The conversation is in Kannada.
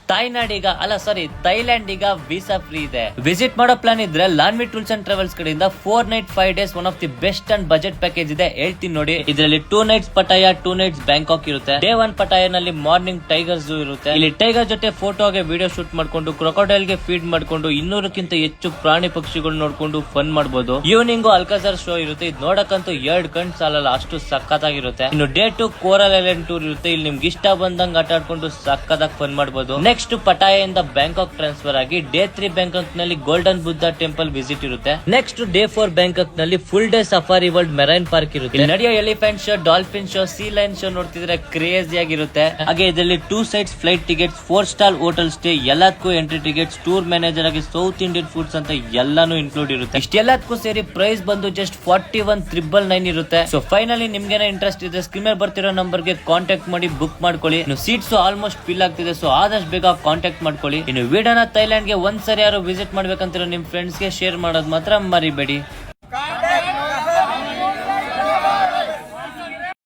ತಾಯ್ನಾಡ್ ಈಗ ಅಲ್ಲ ಸಾರಿ ಥೈಲ್ಯಾಂಡ್ ಈಗ ವೀಸಾ ಫ್ರೀ ಇದೆ. ವಿಸಿಟ್ ಮಾಡೋ ಪ್ಲಾನ್ ಇದ್ರೆ ಲಾನ್ವಿ ಟೂರ್ಸ್ ಅಂಡ್ ಟ್ರಾವೆಲ್ಸ್ ಕಡೆಯಿಂದ 4 night 5 days one of the best and budget package ಇದೆ. ಹೇಳ್ತೀನಿ ನೋಡಿ, ಇದರಲ್ಲಿ 2 ನೈಟ್ಸ್ ಪಟಾಯ 2 ನೈಟ್ಸ್ ಬ್ಯಾಂಕಾಕ್ ಇರುತ್ತೆ. ಡೇ 1 ಪಟಾಯನಲ್ಲಿ ಮಾರ್ನಿಂಗ್ ಟೈಗರ್ ಝೂ ಇರುತ್ತೆ. ಇಲ್ಲಿ ಟೈಗರ್ ಜೊತೆ ಫೋಟೋಗೆ ವಿಡಿಯೋ ಶೂಟ್ ಮಾಡ್ಕೊಂಡು ಕ್ರೊಕೊಡೈಲ್ ಗೆ ಫೀಡ್ ಮಾಡ್ಕೊಂಡು 200ಕ್ಕಿಂತ ಹೆಚ್ಚು ಪ್ರಾಣಿ ಪಕ್ಷಿಗಳು ನೋಡ್ಕೊಂಡು ಫನ್ ಮಾಡಬಹುದು. ಈವ್ನಿಂಗ್ ಅಲ್ಕಾಜರ್ ಶೋ ಇರುತ್ತೆ. ಇದು ನೋಡಕ್ಕಂತೂ 2 ಕಣ್ ಸಾಲಲ್ಲ, ಅಷ್ಟು ಸಕ್ಕತ್ತಾಗಿರುತ್ತೆ. ಇನ್ನು ಡೇ 2 ಕೋರಲ್ ಐಲ್ಯಾಂಡ್ ಟೂರ್ ಇರುತ್ತೆ. ಇಲ್ಲಿ ನಿಮ್ಗೆ ಇಷ್ಟ ಬಂದಂಗ್ ಆಟ ಆಡ್ಕೊಂಡು ಸಕ್ಕತ್ತಾಗಿ ಫನ್ ಮಾಡಬಹುದು. ನೆಕ್ಸ್ಟ್ ಪಟಾಯಿಂದ ಬ್ಯಾಂಕಾಕ್ ಟ್ರಾನ್ಸ್ಫರ್ ಆಗಿ ಡೇ 3 ಬ್ಯಾಂಕಾಕ್ ನಲ್ಲಿ ಗೋಲ್ಡನ್ ಬುದ್ಧ ಟೆಂಪಲ್ ವಿಸಿಟ್ ಇರುತ್ತೆ. ನೆಕ್ಸ್ಟ್ ಡೇ 4 ಬ್ಯಾಂಕಾಕ್ ನಲ್ಲಿ full day safari world marine park ಇರುತ್ತೆ. ಇಲ್ಲಿ ನಡೆಯೋ elephant show, dolphin show, sea lion show ನೋಡ್ತಿದ್ರೆ ಕ್ರೇಜಿ ಆಗಿರುತ್ತೆ. ಹಾಗೆ ಇದರಲ್ಲಿ 2 sides flight tickets, 4 star hotel stay, ಎಲ್ಲದಕ್ಕೂ ಎಂಟ್ರಿ ಟಿಕೆಟ್ಸ್, ಟೂರ್ ಮ್ಯಾನೇಜರ್ ಆಗಿ ಸೌತ್ ಇಂಡಿಯನ್ ಫುಡ್ಸ್ ಅಂತ ಎಲ್ಲಾನು ಇನ್ಕ್ಲೂಡ್ ಇರುತ್ತೆ. ಇಷ್ಟೆಲ್ಲದಕ್ಕೂ ಸೇರಿ ಪ್ರೈಸ್ ಬಂದು ಜಸ್ಟ್ 41,999 ಇರುತ್ತೆ. ಸೊ ಫೈನಲಿ ನಿಮ್ಗೇನ ಇಂಟ್ರೆಸ್ಟ್ ಇದೆ ಸ್ಕ್ರೀನ್ ಮೇಲೆ ಬರ್ತಿರೋ ನಂಬರ್ ಗೆ ಕಾಂಟ್ಯಾಕ್ಟ್ ಮಾಡಿ ಬುಕ್ ಮಾಡ್ಕೊಳ್ಳಿ. ಇನ್ನು ಸೀಟ್ಸ್ ಆಲ್ಮೋಸ್ಟ್ ಫಿಲ್ ಆಗ್ತಿದೆ, ಸೊ ಆದಷ್ಟು ಬೇಗ ಕಾಂಟ್ಯಾಕ್ಟ್ ಮಾಡ್ಕೊಳ್ಳಿ. ಇನ್ನು ವಿಡಿಯೋನ ಥೈಲ್ಯಾಂಡ್ ಗೆ ಒಂದ್ಸರಿ ಯಾರು ವಿಸಿಟ್ ಮಾಡ್ಬೇಕಂತಿರೋ ನಿಮ್ ಫ್ರೆಂಡ್ಸ್ ಗೆ ಶೇರ್ ಮಾಡೋದು ಮಾತ್ರ ಮರಿಬೇಡಿ.